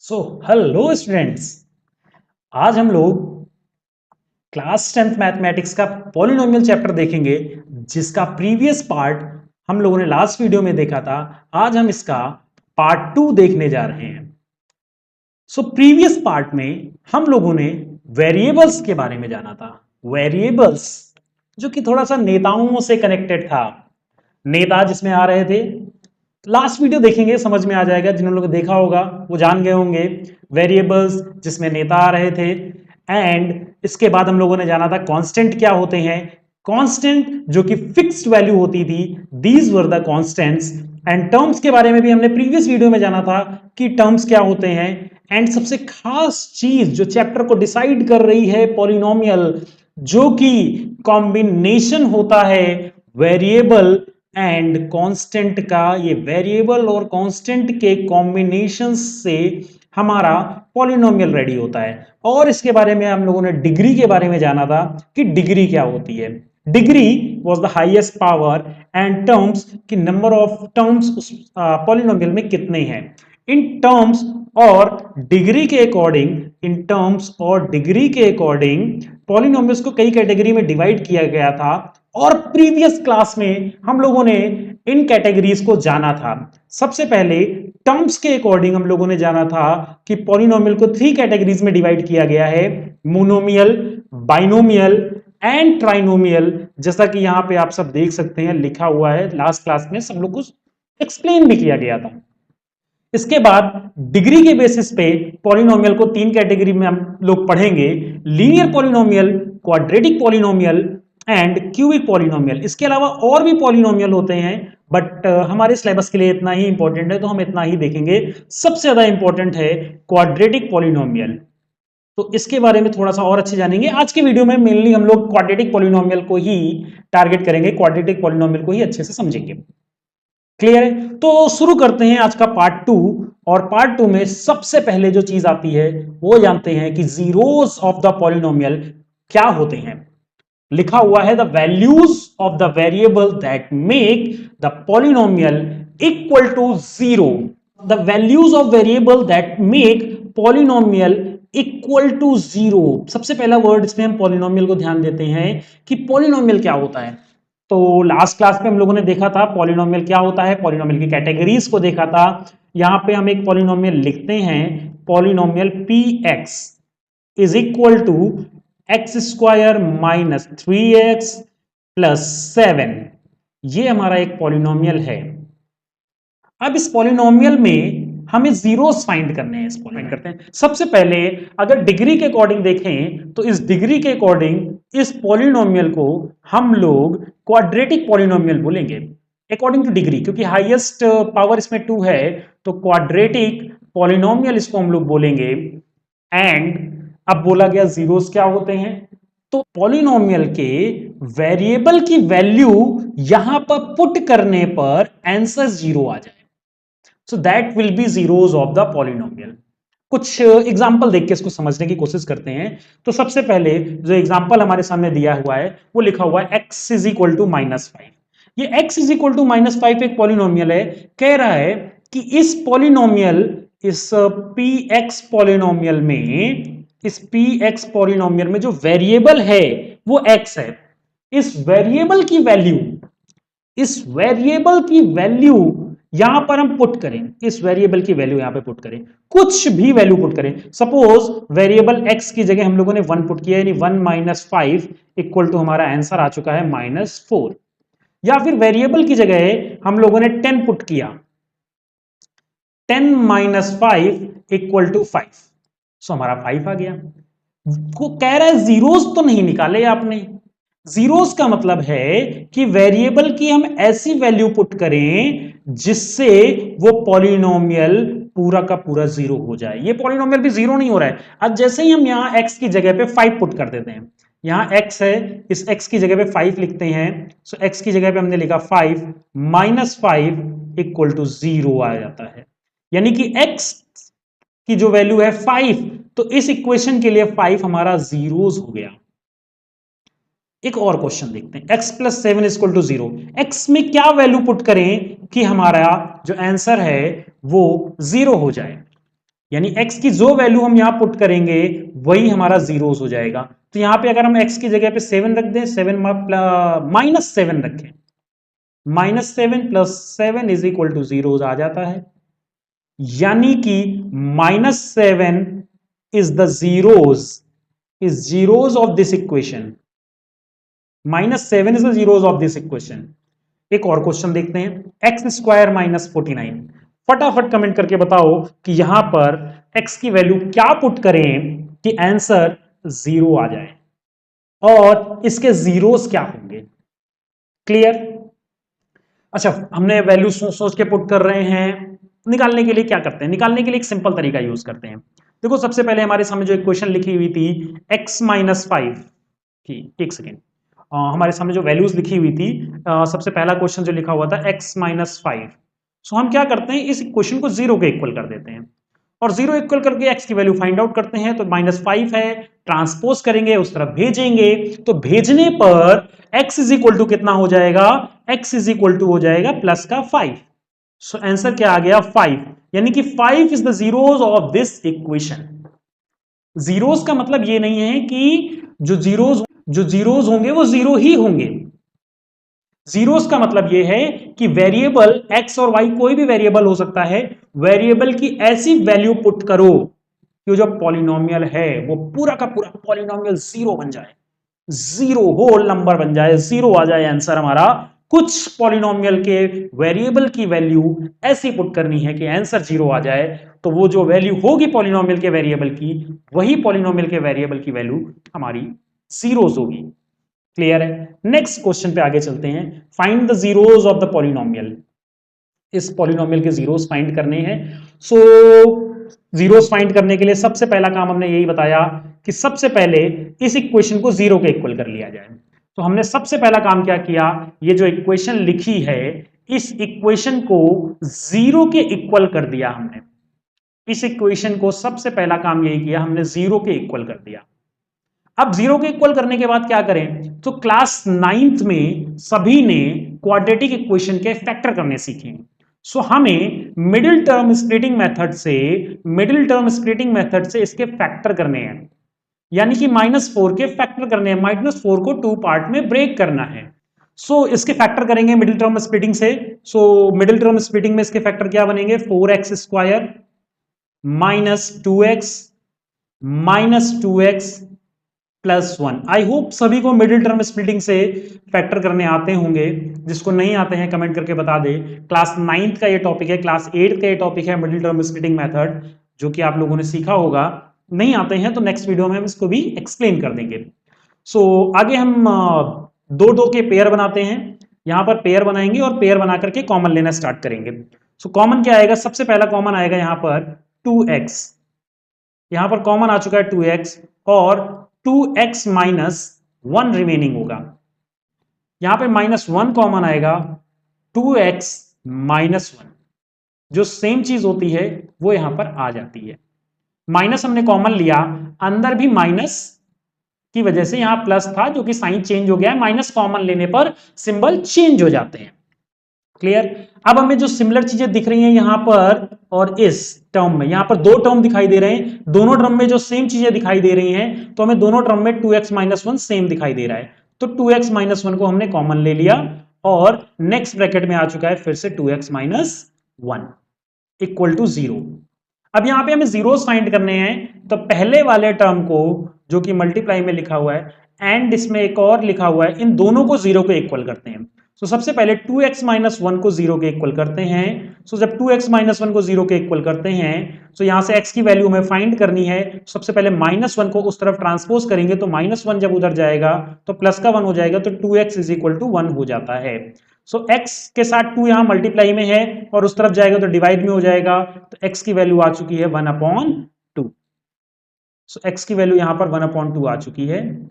Hello students. आज हम लोग क्लास 10th मैथमेटिक्स का पॉलिनोमियल चैप्टर देखेंगे, जिसका प्रीवियस पार्ट हम लोगों ने लास्ट वीडियो में देखा था। आज हम इसका पार्ट 2 देखने जा रहे हैं। प्रीवियस पार्ट में हम लोगों ने वेरिएबल्स के बारे में जाना था। वेरिएबल्स जो कि थोड़ा सा नेताओं से कनेक्टेड था। नेता जिसमें आ रहे थे, लास्ट वीडियो देखेंगे समझ में आ जाएगा। जिन्होंने लोग देखा होगा वो जान गए होंगे। वेरिएबल्स जिसमें नेता आ रहे थे। एंड इसके बाद हम लोगों ने जाना था कांस्टेंट क्या होते हैं। कांस्टेंट जो कि फिक्स्ड वैल्यू होती थी, these were the constants. And terms के बारे में भी हमने प्रीवियस वीडियो में जाना था कि टर्म्स क्या होते हैं। एंड सबसे खास चीज जो चैप्टर को डिसाइड कर रही है, पॉलिनोमियल, जो कि कॉम्बिनेशन होता है वेरिएबल एंड कांस्टेंट का। ये वेरिएबल और कांस्टेंट के कॉम्बिनेशन से हमारा पॉलिनोमियल रेडी होता है। और इसके बारे में हम लोगों ने डिग्री के बारे में जाना था कि डिग्री क्या होती है। Degree was the highest power and terms की नंबर ऑफ टर्म्स उस पॉलिनोमियल में कितने हैं। इन टर्म्स और डिग्री के अकॉर्डिंग, पॉलिनोमियल्स को कई कैटेगरी में डिवाइड किया गया था। और प्रीवियस क्लास में हम लोगों ने इन कैटेगरीज को जाना था। सबसे पहले टर्म्स के अकॉर्डिंग हम लोगों ने जाना था कि पॉलिनोमियल को 3 कैटेगरीज में डिवाइड किया गया है, मोनोमियल, बाइनोमियल एंड ट्राइनोमियल। जैसा कि यहां पे आप सब देख सकते हैं लिखा हुआ है, लास्ट क्लास में सब लोग को एक्सप्लेन भी किया गया था। इसके बाद डिग्री के बेसिस पे पॉलिनोमियल को 3 कैटेगरी में हम लोग पढ़ेंगे, linear polynomial, quadratic polynomial and cubic polynomial. इसके अलावा और भी पॉलिनोमियल होते हैं, बट हमारे सिलेबस के लिए इतना ही इंपॉर्टेंट है तो हम इतना ही देखेंगे। सबसे ज्यादा इंपॉर्टेंट है क्वाड्रेटिक पॉलिनोमियल, तो इसके बारे में थोड़ा सा और अच्छे जानेंगे। आज के वीडियो में मेनली हम लोग क्वाड्रेटिक पॉलिनोमियल को ही टारगेट करेंगे, क्वाड्रेटिक पॉलिनोमियल को ही अच्छे से समझेंगे। क्लियर है? तो शुरू करते हैं आज का पार्ट 2। और पार्ट 2 में सबसे पहले जो चीज आती है वो जानते हैं कि जीरोस ऑफ द पॉलिनोमियल क्या होते हैं। लिखा हुआ है the values of the variable that make the polynomial equal to zero. The values of variable that make polynomial equal to zero. सबसे पहला वर्ड इसमें हम पॉलिनोमियल को ध्यान देते हैं कि पॉलिनोमियल क्या होता है। तो लास्ट क्लास में हम लोगों ने देखा था पॉलिनोमियल क्या होता है, पॉलिनोमियल की कैटेगरीज को देखा था। यहां पे हम एक पॉलिनोमियल लिखते हैं, polynomial P X is equal to X square minus 3x plus 7। ये हमारा एक पॉलिनोमियल है। अब इस पॉलिनोमियल में हमें जीरोस फाइंड करने हैं। फाइंड करते हैं सबसे पहले, अगर डिग्री के अकॉर्डिंग देखें तो इस डिग्री के अकॉर्डिंग इस पॉलिनोमियल को हम लोग क्वाड्रेटिक पॉलिनोमियल बोलेंगे अकॉर्डिंग टू डिग्री, क्योंकि हाईएस्ट पावर इसमें 2 है तो क्वाड्रेटिक पॉलिनोमियल इसको हम लोग बोलेंगे। एंड अब बोला गया जीरोस क्या होते हैं, तो पॉलिनोमियल के वेरिएबल की वैल्यू यहां पर पुट करने पर आंसर 0 आ जाए, so that will be zeros of the polynomial. कुछ एग्जांपल देख के इसको समझने की कोशिश करते हैं। तो सबसे पहले जो एग्जांपल हमारे सामने दिया हुआ है वो लिखा हुआ है x इज इक्वल टू -5। ये x इज इक्वल टू -5 एक पॉलिनोमियल है। कह रहा है कि इस पॉलिनोमियल, इस px पॉलिनोमियल में, इस px पॉलिनोमियल में जो वेरिएबल है वो x है। इस वेरिएबल की वैल्यू, इस वेरिएबल की वैल्यू यहां पर हम पुट करें, इस वेरिएबल की वैल्यू यहां पे पुट करें, कुछ भी वैल्यू पुट करें। सपोज वेरिएबल x की जगह हम लोगों ने 1 पुट किया, यानी 1 माइनस 5 इक्वल टू हमारा आंसर आ चुका है -4। या फिर वेरिएबल की जगह हम लोगों ने 10 पुट किया, 10 माइनस 5 इक्वल टू 5, सो हमारा 5 आ गया। को कह रहा है जीरोस तो नहीं निकाले आपने। जीरोस का मतलब है कि वेरिएबल की हम ऐसी वैल्यू पुट करें जिससे वो पॉलिनोमियल पूरा का पूरा 0 हो जाए। ये पॉलिनोमियल भी 0 नहीं हो रहा है। अब जैसे ही हम यहां x की जगह पे 5 पुट कर देते हैं, यहां x है, इस x की जगह पे 5 लिखते हैं, सो x की जगह पे हमने लिखा 5 माइनस 5 इक्वल टू 0 आ जाता है। यानी कि x की जो वैल्यू है 5, तो इस इक्वेशन के लिए 5 हमारा जीरोस हो गया। एक और क्वेश्चन देखते हैं, x plus 7 equal to 0। x में क्या वैल्यू पुट करें कि हमारा जो आंसर है वो 0 हो जाए। यानी x की जो वैल्यू हम यहां पुट करेंगे वही हमारा जीरोस हो जाएगा। तो यहां पे अगर हम x की जगह पे 7 रख दें, 7 माइनस 7 रखें, -7 + 7 इज इक्वल टू जीरोस आ जाता है। यानी कि -7 is the zeros of this equation. -7 is the zeros of this equation. एक और क्वेश्चन देखते हैं, x² - 49। फटाफट कमेंट करके बताओ कि यहां पर x की वैल्यू क्या पुट करें कि आंसर 0 आ जाए, और इसके जीरोस क्या होंगे। क्लियर? अच्छा, हमने वैल्यू सोच सोच के पुट कर रहे हैं। निकालने के लिए क्या करते हैं? निकालने के लिए एक सिंपल तरीका यूज करते हैं। देखो, सबसे पहले हमारे सामने जो इक्वेशन लिखी हुई थी x - 5 की, एक सेकेंड, हमारे सामने जो वैल्यूज लिखी हुई थी, सबसे पहला क्वेश्चन जो लिखा हुआ था x - 5। सो हम क्या करते हैं, इस इक्वेशन को 0 के इक्वल कर देते हैं, और 0 इक्वल करके x की वैल्यू फाइंड आउट करते हैं। तो -5 है, ट्रांसपोज करेंगे, उस तरफ भेजेंगे, तो भेजने पर x इज इक्वल टू कितना हो जाएगा, x इज इक्वल टू हो जाएगा प्लस का 5। सो आंसर क्या आ गया, 5। यानी कि 5 is the zeros of this equation. Zeros का मतलब ये नहीं है कि जो जीरोस होंगे वो जीरो ही होंगे। जीरोस का मतलब ये है कि वेरिएबल x और y कोई भी वेरिएबल हो सकता है, वेरिएबल की ऐसी वैल्यू पुट करो कि जो पॉलिनोमियल है वो पूरा का पूरा पॉलिनोमियल जीरो बन जाए, जीरो होल नंबर बन जाए, जीरो आ जाए आंसर हमारा। कुछ पॉलिनोमियल के वेरिएबल की वैल्यू ऐसी पुट करनी है कि आंसर जीरो आ जाए, तो वो जो वैल्यू होगी पॉलिनोमियल के वेरिएबल की, वही पॉलिनोमियल के वेरिएबल की वैल्यू हमारी जीरोस होगी। क्लियर है? नेक्स्ट क्वेश्चन पे आगे चलते हैं। Find the zeros of the polynomial. इस पॉलिनोमियल के जीरोस फाइंड करने हैं। सो जीरोस फाइंड करने के लिए सबसे पहला काम हमने यही बताया कि सबसे पहले इस इक्वेशन को जीरो के इक्वल कर लिया जाए। तो हमने सबसे पहला काम क्या किया, ये जो इक्वेशन लिखी है, इस इक्वेशन को जीरो के इक्वल कर दिया हमने। इस इक्वेशन को सबसे पहला काम यही किया, हमने जीरो के इक्वल कर दिया। अब जीरो के इक्वल करने के बाद क्या करें, तो क्लास 9th में सभी ने क्वाड्रेटिक इक्वेशन के फैक्टर करने सीखे। सो हमें मिडिल टर्म स्प्लिटिंग मेथड से इसके फैक्टर करने हैं, यानी कि -4 के फैक्टर करने हैं, -4 को 2 पार्ट में ब्रेक करना है। सो इसके फैक्टर करेंगे मिडिल टर्म स्प्लिटिंग से। सो मिडिल टर्म स्प्लिटिंग में इसके फैक्टर क्या बनेंगे, 4x² -2x +1। आई होप सभी को मिडिल टर्म स्प्लिटिंग से फैक्टर करने आते होंगे। जिसको नहीं आते हैं कमेंट करके बता दे। क्लास 9th का ये टॉपिक है, क्लास 8th का ये टॉपिक है, मिडिल टर्म स्प्लिटिंग मेथड, जो कि आप लोगों ने सीखा होगा। नहीं आते हैं तो नेक्स्ट वीडियो में हम इसको भी एक्सप्लेन कर देंगे। सो आगे हम दो दो के पेयर बनाते हैं। यहां पर पेयर बनाएंगे और पेयर बना करके कॉमन लेना स्टार्ट करेंगे। सो कॉमन क्या आएगा, सबसे पहला कॉमन आएगा यहां पर 2x। यहां पर कॉमन आ चुका है 2x, और 2x - 1 रिमेनिंग होगा। यहां पे -1 कॉमन आएगा, 2x - 1 जो सेम चीज होती है वो यहां पर आ जाती है। माइनस हमने कॉमन लिया, अंदर भी माइनस की वजह से यहां प्लस था, जो कि साइन चेंज हो गया है। माइनस कॉमन लेने पर सिंबल चेंज हो जाते हैं। क्लियर? अब हमें जो सिमिलर चीजें दिख रही हैं यहां पर और इस टर्म में, यहां पर दो टर्म दिखाई दे रहे हैं, दोनों टर्म में जो सेम चीजें दिखाई दे रही हैं, तो हमें दोनों टर्म में 2x - 1 सेम दिखाई दे रहा है। तो 2x - 1 को हमने कॉमन ले लिया, और नेक्स्ट ब्रैकेट में आ चुका है फिर से 2x - 1 इक्वल टू 0। अब यहां पे हमें जीरोस फाइंड करने हैं, तो पहले वाले टर्म को, जो कि मल्टीप्लाई में लिखा हुआ है, एंड इसमें एक और लिखा हुआ है, इन दोनों को 0 के इक्वल करते हैं। तो सबसे पहले 2x - 1 को 0 के इक्वल करते हैं। सो जब 2x - 1 को 0 के इक्वल करते हैं, तो यहां से x की वैल्यू हमें फाइंड करनी है। सबसे पहले -1 को उस तरफ ट्रांसपोज करेंगे, तो -1 जब उधर जाएगा तो प्लस का 1 हो जाएगा, तो 2x = 1 हो जाता है। सो x के साथ 2 यहां मल्टीप्लाई में है, और उस तरफ जाएगा तो डिवाइड में हो जाएगा, तो x की वैल्यू आ चुकी है 1/2। सो x की वैल्यू यहां पर 1/2 आ चुकी है।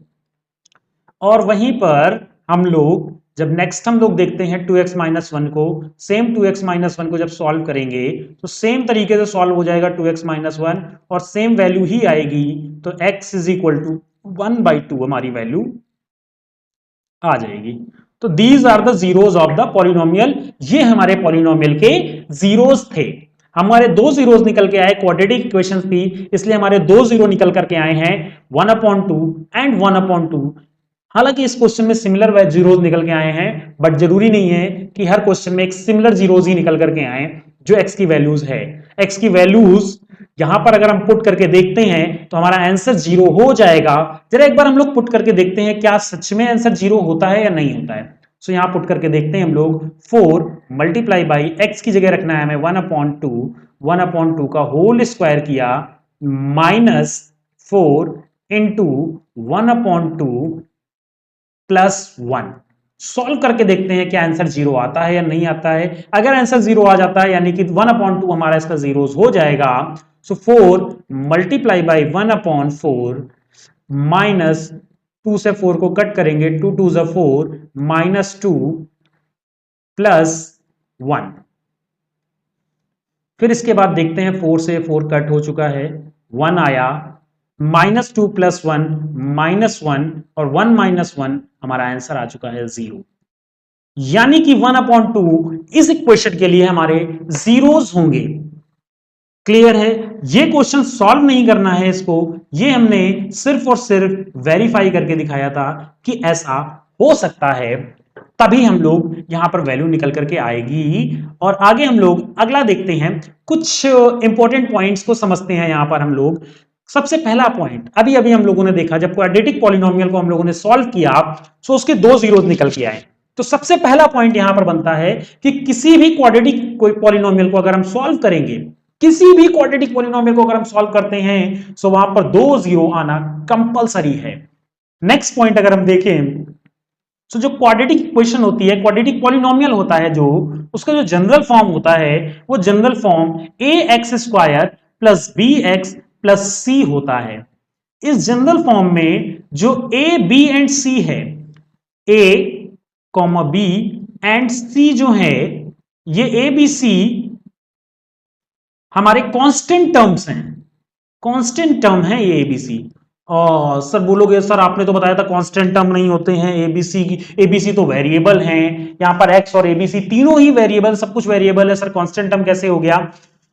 और वहीं पर हम लोग जब नेक्स्ट हम लोग देखते हैं 2x - 1 को, सेम 2x - 1 को जब सॉल्व करेंगे तो सेम तरीके से सॉल्व हो जाएगा 2x - 1, और सेम वैल्यू ही आएगी। तो x = 1/2 हमारी वैल्यू आ जाएगी। तो these are the zeros of the polynomial. ये हमारे पॉलिनोमियल के जीरोस थे। हमारे दो जीरोस निकल के आए, क्वाड्रेटिक इक्वेशन थी इसलिए हमारे दो जीरो निकल करके आए हैं 1/2 एंड 1/2। हालांकि इस क्वेश्चन में सिमिलर जीरोस निकल के आए हैं, बट जरूरी नहीं है कि हर क्वेश्चन में एक सिमिलर जीरोस ही निकल करके आए जो एक्स की वैल्यूज है। एक्स की वैल्यूज यहां पर अगर हम पुट करके देखते हैं तो हमारा आंसर जीरो हो जाएगा। जरा एक बार हम लोग पुट करके देखते हैं क्या सच में आंसर जीरो होता है या नहीं होता है। सो यहां पुट करके देखते हैं हम लोग, 4 मल्टीप्लाई बाई एक्स की जगह रखना है हमें 1/2 का होल स्क्वायर किया -4 इंटू 1/2 +1। सॉल्व करके देखते हैं क्या आंसर जीरो आता है या नहीं आता है। अगर आंसर जीरो आ जाता है यानी कि 1/2 हमारा इसका जीरो हो जाएगा। सो 4 मल्टीप्लाई बाई 1/4 माइनस 2 से 4 को कट करेंगे, 2 2 ज़ा 4 -2 +1। फिर इसके बाद देखते हैं 4 से 4 कट हो चुका है, 1 आया, -2 +1 -1 और 1 -1 हमारा आंसर आ चुका है 0। यानी कि 1/2 इस इक्वेशन के लिए हमारे जीरोस होंगे। क्लियर है? ये क्वेश्चन सॉल्व नहीं करना है इसको, ये हमने सिर्फ और सिर्फ वेरीफाई करके दिखाया था कि ऐसा हो सकता है, तभी हम लोग यहां पर वैल्यू निकल करके आएगी। और आगे हम लोग अगला देखते हैं, कुछ इंपॉर्टेंट पॉइंट्स को समझते हैं यहां पर हम लोग। सबसे पहला पॉइंट, अभी अभी हम लोगों ने देखा जब क्वाड्रेटिक पॉलिनोमियल को हम लोगों ने सॉल्व किया तो उसके दो जीरोस निकल के आए। तो सबसे पहला पॉइंट यहां पर बनता है कि किसी भी क्वाड्रेटिक कोई पॉलिनोमियल को अगर हम सॉल्व करेंगे, किसी भी क्वाड्रेटिक पॉलिनोमियल को अगर हम सॉल्व करते हैं तो वहां पर दो जीरो आना कंपलसरी है। नेक्स्ट पॉइंट अगर हम देखें तो जो क्वाड्रेटिक इक्वेशन होती है, क्वाड्रेटिक पॉलिनोमियल होता है जो, उसका जो जनरल फॉर्म होता है वो general form ax² plus bx plus c होता है। इस जनरल फॉर्म में जो a b एंड c है, a b एंड c जो है, ये a b c हमारे कांस्टेंट टर्म्स हैं, कांस्टेंट टर्म है ये एबीसी। और सर बोलोगे सर आपने तो बताया था कांस्टेंट टर्म नहीं होते हैं एबीसी की, एबीसी तो वेरिएबल हैं, यहां पर एक्स और एबीसी तीनों ही वेरिएबल, सब कुछ वेरिएबल है, सर कांस्टेंट टर्म कैसे हो गया।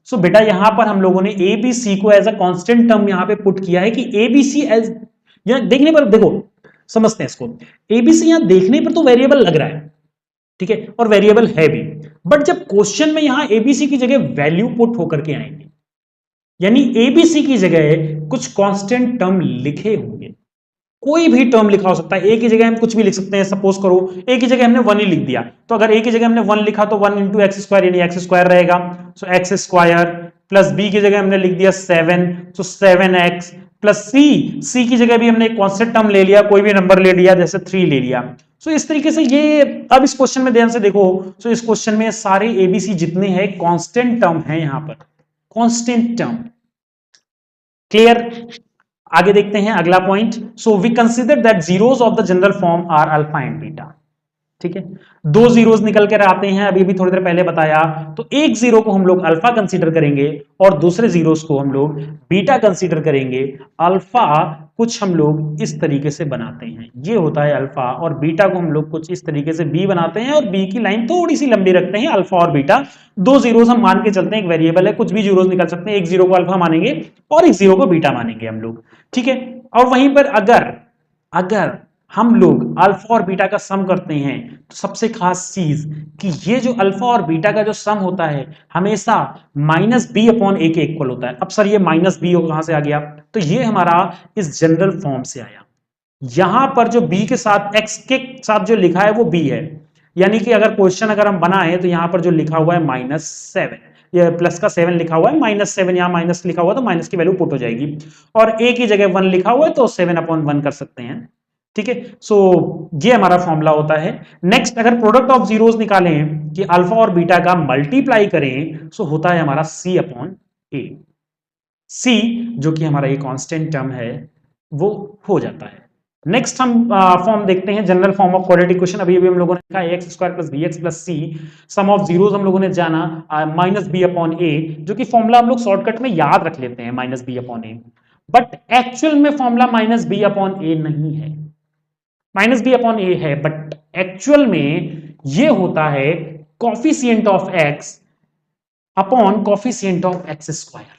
सो बेटा यहां पर हम लोगों ने एबीसी को एज अ कांस्टेंट टर्म यहां पे पुट किया है कि एबीसी एज, यहां देखने पर देखो समझते हैं इसको, एबीसी यहां देखने पर तो वेरिएबल लग रहा है, ठीक है, और वेरिएबल है भी, बट जब क्वेश्चन में यहां एबीसी की जगह वैल्यू पुट होकर के आएंगे, यानी एबीसी की जगह कुछ कांस्टेंट टर्म लिखे होंगे, कोई भी टर्म लिखा हो सकता है, ए की जगह हम कुछ भी लिख सकते हैं। सपोज करो ए की जगह हमने 1 ही लिख दिया, तो अगर ए की जगह हमने 1 लिखा तो 1 इंटू एक्स स्क्वायर यानी एक्स स्क्वायर रहेगा, सो एक्स स्क्वायर प्लस बी की जगह हमने लिख दिया 7, सो 7x प्लस सी की जगह भी हमने एक कांस्टेंट टर्म ले लिया, कोई भी नंबर ले लिया, जैसे 3 ले लिया। सो इस तरीके से ये, अब इस क्वेश्चन में ध्यान से देखो, सो इस क्वेश्चन में सारे एबीसी जितने हैं कांस्टेंट टर्म है, यहां पर कांस्टेंट टर्म। क्लियर? आगे देखते हैं अगला point. So we consider that zeros of the general form are alpha and beta. ठीक है, दो जीरोस निकल कर आते हैं, अभी भी थोड़ी देर पहले बताया, तो एक जीरो को हम लोग अल्फा कंसीडर करेंगे और दूसरे जीरोस को हम लोग बीटा कंसीडर करेंगे। अल्फा कुछ हम लोग इस तरीके से बनाते हैं, ये होता है अल्फा, और बीटा को हम लोग कुछ इस तरीके से बी बनाते हैं, और बी की लाइन थोड़ी सी लंबी रखते हैं। अल्फा और बीटा दो जीरोस हम मान के चलते हैं, एक वेरिएबल है, कुछ भी जीरोस निकल सकते हैं, एक जीरो को अल्फा मानेंगे और एक जीरो को बीटा मानेंगे हम लोग, ठीक है। और वहीं पर अगर अगर हम लोग अल्फा और बीटा का सम करते हैं तो सबसे खास चीज कि ये जो अल्फा और बीटा का जो सम होता है हमेशा -b/a के इक्वल होता है। अब सर ये -b कहां से आ गया, तो ये हमारा इस जनरल फॉर्म से आया। यहां पर जो b के साथ x के साथ जो लिखा है वो b है, यानी कि अगर क्वेश्चन अगर हम बनाए तो यहां पर जो लिखा हुआ है -7, ये प्लस का 7 लिखा हुआ है, -7 यहां माइनस लिखा हुआ तो माइनस की वैल्यू पुट हो जाएगी, और a की जगह 1 लिखा हुआ है तो 7/1 कर सकते हैं, ठीक है। सो ये हमारा फॉर्मूला होता है। नेक्स्ट अगर प्रोडक्ट ऑफ जीरोस निकालें कि अल्फा और बीटा का मल्टीप्लाई करें, सो होता है हमारा c/a, c जो कि हमारा ये कांस्टेंट टर्म है वो हो जाता है। नेक्स्ट हम फॉर्म देखते हैं, general form of quadratic equation. अभी हम लोगों ने देखा x² plus bx plus c, sum of zeros हम लोगों ने जाना -b/a, जो कि फॉर्मूला हम लोग शॉर्टकट में याद रख लेते हैं -b/a, बट एक्चुअल में फॉर्मूला -b/a नहीं है, -b/a है, बट एक्चुअल में ये होता है coefficient of x upon coefficient of X square.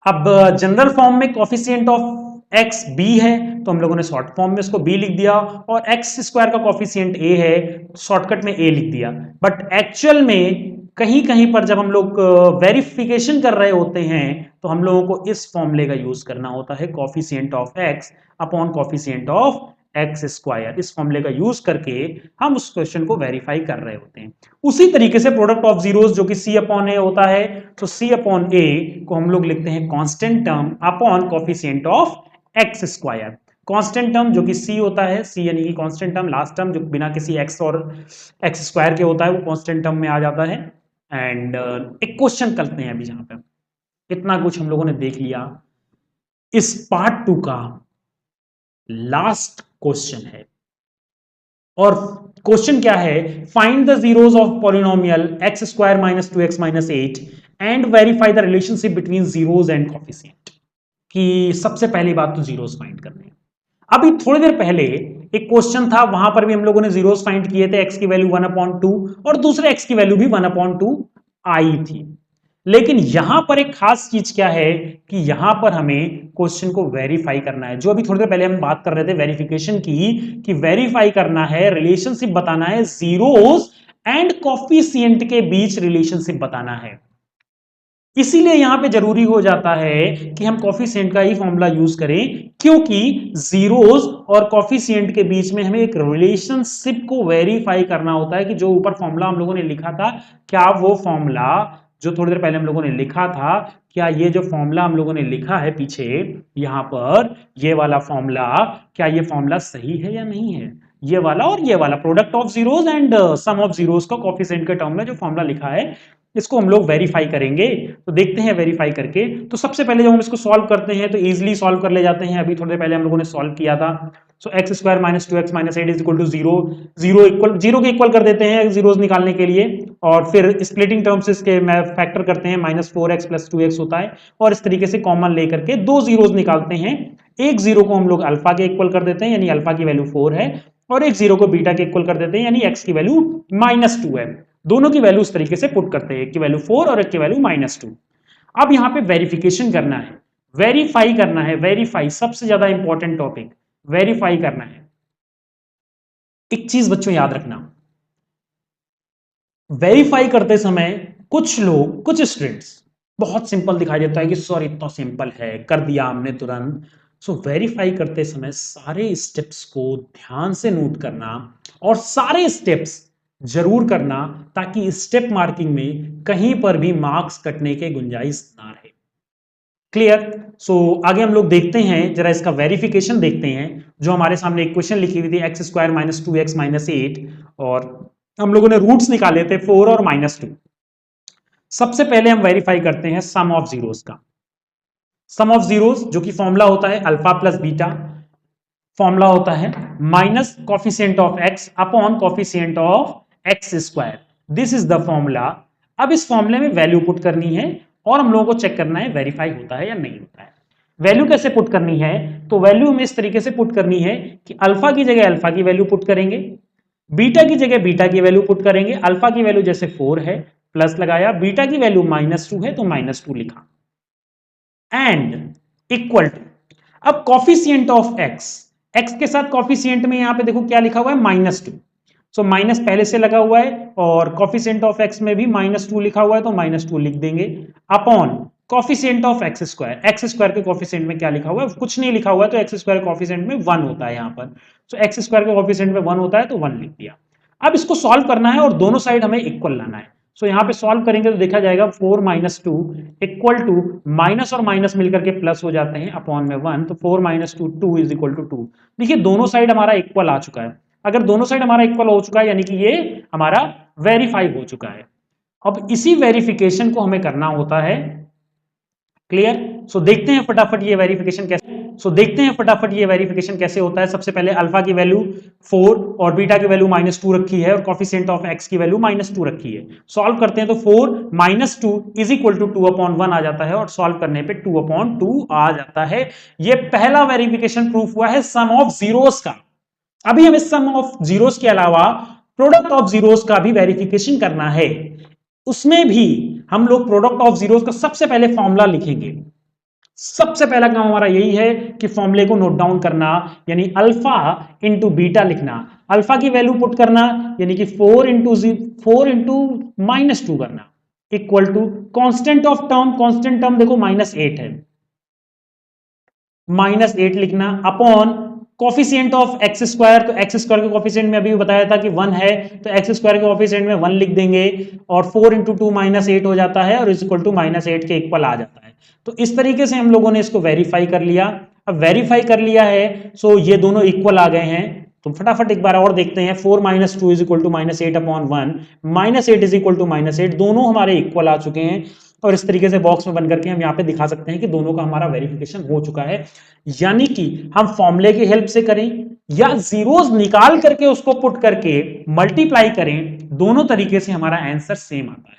अब जनरल फॉर्म में कॉफिशिएंट ऑफ एक्स बी है तो हम लोगों ने शॉर्ट फॉर्म में उसको बी लिख दिया, और एक्स स्क्वायर का कॉफिशिएंट ए है शॉर्टकट में ए लिख दिया। बट एक्चुअल में कहीं कहीं पर जब हम लोग वेरिफिकेशन कर रहे होते हैं तो हम लोगों को इस फॉर्मूले का यूज करना होता है, coefficient of x upon coefficient of X square. इस फॉर्मूले का यूज करके हम उस क्वेश्चन को वेरीफाई कर रहे होते हैं। उसी तरीके से प्रोडक्ट ऑफ जीरोस जो कि सी अपॉन ए होता है, तो सी अपॉन ए को हम लोग लिखते हैं constant term upon coefficient of X square. Constant term जो कि सी होता है, सी यानी कि कांस्टेंट टर्म, लास्ट टर्म जो बिना किसी एक्स और एक्स स्क्वायर के होता है वो कांस्टेंट टर्म में आ जाता है। एंड एक क्वेश्चन करते हैं अभी, जहां पे इतना कुछ हम लोगों ने देख लिया, इस पार्ट 2 का लास्ट क्वेश्चन है। और क्वेश्चन क्या है, find the zeros of polynomial x square minus 2x minus 8 and verify the relationship between zeros and coefficient. कि सबसे पहली बात तो जीरोस फाइंड करने हैं। अभी थोड़ी देर पहले एक क्वेश्चन था, वहां पर भी हम लोगों ने जीरोस फाइंड किए थे, x की वैल्यू 1/2 और दूसरे x की वैल्यू भी 1/2 आई थी। लेकिन यहां पर एक खास चीज क्या है कि यहां पर हमें क्वेश्चन को वेरीफाई करना है। जो अभी थोड़ी देर पहले हम बात कर रहे थे वेरिफिकेशन की, कि वेरीफाई करना है, रिलेशनशिप बताना है, जीरोस एंड कॉफिशिएंट के बीच रिलेशनशिप बताना है। इसीलिए यहां पे जरूरी हो जाता है कि हम कॉफिशिएंट का ही फॉर्मूला यूज करें, क्योंकि जीरोस और कॉफिशिएंट के बीच में हमें एक रिलेशनशिप को वेरीफाई करना होता है कि जो ऊपर फॉर्मूला हम लोगों ने लिखा था, क्या वो फॉर्मूला जो थोड़ी देर पहले हम लोगों ने लिखा था, क्या ये जो फॉर्मूला हम लोगों ने लिखा है पीछे यहां पर, ये वाला फॉर्मूला, क्या ये फॉर्मूला सही है या नहीं है। ये वाला और ये वाला product of zeros and sum of zeros का कॉफिशिएंट के टर्म में जो फॉर्मूला लिखा है, इसको हम लोग वेरीफाई करेंगे। तो देखते हैं वेरीफाई करके। तो सबसे पहले जब हम इसको सॉल्व करते हैं तो इजीली सॉल्व कर ले जाते हैं। अभी थोड़ी देर पहले हम लोगों ने सॉल्व किया था। So X square minus 2x minus 8 is equal to 0, zero के इक्वल कर देते हैं जीरोस निकालने के लिए, और फिर स्प्लिटिंग टर्म्स इसके फैक्टर करते हैं, माइनस 4x प्लस 2x होता है, और इस तरीके से कॉमन लेकर के दो जीरोस निकालते हैं। एक जीरो को हम लोग अल्फा के इक्वल कर देते हैं, यानी अल्फा की वैल्यू 4 है, और एक जीरो को बीटा के इक्वल कर देते हैं, यानी एक्स की वैल्यू -2 है। दोनों की वैल्यू इस तरीके से पुट करते हैं, एक की वैल्यू 4 और एक की वैल्यू -2। अब यहां पे वेरिफिकेशन करना है, वेरीफाई करना है, वेरीफाई सबसे ज्यादा इंपॉर्टेंट टॉपिक, वेरीफाई करना है। एक चीज बच्चों याद रखना, वेरीफाई करते समय कुछ लोग, कुछ स्टूडेंट्स बहुत सिंपल दिखाई देता है कि सर इतना सिंपल है, कर दिया हमने तुरंत। सो वेरीफाई करते समय सारे स्टेप्स को ध्यान से नोट करना, और सारे स्टेप्स जरूर करना, ताकि स्टेप मार्किंग में कहीं पर भी मार्क्स कटने के गुंजाइश ना रहे। क्लियर। सो आगे हम लोग देखते हैं, जरा इसका वेरिफिकेशन देखते हैं। जो हमारे सामने एक क्वेश्चन लिखी हुई थी, x square minus 2x minus 8, और हम लोगों ने रूट्स निकाले थे 4 और -2। सबसे पहले हम वेरीफाई करते हैं सम ऑफ जीरोस का। सम ऑफ जीरोस जो कि फॉर्मूला होता है अल्फा प्लस बीटा, फॉर्मूला होता है minus coefficient of x upon coefficient of X square. This is the formula. अब इस फॉर्मूले में वैल्यू पुट करनी है, और हम लोगों को चेक करना है वेरीफाई होता है या नहीं होता है। वैल्यू कैसे पुट करनी है, तो वैल्यू हमें इस तरीके से पुट करनी है कि अल्फा की जगह अल्फा की वैल्यू पुट करेंगे, बीटा की जगह बीटा की वैल्यू पुट करेंगे। अल्फा की वैल्यू जैसे 4 है, प्लस लगाया, बीटा की वैल्यू -2 है तो -2 लिखा, एंड इक्वल टू, अब कॉफिशिएंट ऑफ एक्स, एक्स के साथ कॉफिशिएंट में यहां पे देखो क्या लिखा हुआ है, -2। सो माइनस पहले से लगा हुआ है, और कॉफिशिएंट ऑफ एक्स में भी -2 लिखा हुआ है तो -2 लिख देंगे, upon coefficient of X square. X square के कॉफिशिएंट में क्या लिखा हुआ है, कुछ नहीं लिखा हुआ है, तो एक्स स्क्वायर कॉफिशिएंट में 1 होता है यहाँ पर। सो एक्स स्क्वायर के कॉफिशिएंट में 1 होता है तो 1 लिख दिया। अब इसको सॉल्व करना है और दोनों साइड हमें इक्वल लाना है। सो यहाँ पे सॉल्व करेंगे तो देखा जाएगा 4 - 2 इक्वल टू, माइनस और माइनस मिलकर के प्लस हो जाते हैं, अपॉन में 1, तो 4 - 2 2 इज इक्वल टू 2। देखिए दोनों साइड हमारा इक्वल आ चुका है। अगर दोनों साइड हमारा इक्वल हो चुका है यानी कि ये हमारा वेरीफाई हो चुका है। अब इसी वेरिफिकेशन को हमें करना होता है। क्लियर। सो देखते हैं फटाफट ये वेरिफिकेशन कैसे होता है। सबसे पहले अल्फा की वैल्यू 4 और बीटा की वैल्यू -2 रखी है, और कॉफिशिएंट ऑफ एक्स की वैल्यू -2 रखी है। सॉल्व करते हैं तो 4 - 2 इज इक्वल टू 2/1 आ जाता है, और सॉल्व करने पे 2/2 आ जाता है। ये पहला वेरिफिकेशन प्रूफ हुआ है सम ऑफ जीरोस का। अभी हमें सम ऑफ जीरोस के अलावा प्रोडक्ट ऑफ जीरोस का भी वेरिफिकेशन करना है। उसमें भी हम लोग प्रोडक्ट ऑफ जीरोस का सबसे पहले फॉर्मूला लिखेंगे। सबसे पहला काम हमारा यही है कि फॉर्मूले को नोट डाउन करना, यानी अल्फा इंटू बीटा लिखना, अल्फा की वैल्यू पुट करना, यानी कि 4 इंटू -2 करना, equal to constant of term, constant term देखो -8 है, -8 लिखना upon coefficient of X square, तो एक्स स्क्वायर के कोफिशिएंट में अभी बताया था कि 1 है, तो एक्स स्क्वायर के कोफिशिएंट में 1 लिख देंगे और 4 इंटू 2 -8 हो जाता है और इक्वल टू -8 के इक्वल आ जाता है। तो इस तरीके से हम लोगों ने इसको वेरीफाई कर लिया। अब वेरीफाई कर लिया है सो ये दोनों इक्वल आ गए हैं, तो फटाफट एक बार और देखते हैं। 4 - 2 is equal to -8 upon 1, -8 is equal to -8, दोनों हमारे इक्वल आ चुके हैं और इस तरीके से बॉक्स में बन करके हम यहाँ पे दिखा सकते हैं कि दोनों का हमारा वेरिफिकेशन हो चुका है। यानी कि हम फॉर्मूले की हेल्प से करें या जीरोस निकाल करके उसको पुट करके मल्टीप्लाई करें, दोनों तरीके से हमारा आंसर सेम आता है।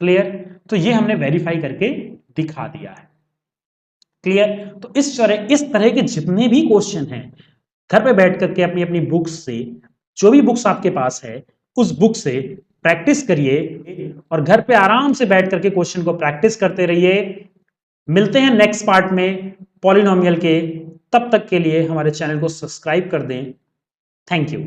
क्लियर? तो ये हमने वेरीफाई करके दिखा दिया है। क्लियर? तो इस तरह के जितने भी क्वेश्चन हैं, घर पे बैठ करके अपनी अपनी बुक्स से, जो भी बुक्स आपके पास है उस बुक से प्रैक्टिस करिए और घर पे आराम से बैठ करके क्वेश्चन को प्रैक्टिस करते रहिए। मिलते हैं नेक्स्ट पार्ट में पॉलिनोमियल के, तब तक के लिए हमारे चैनल को सब्सक्राइब कर दें। Thank you.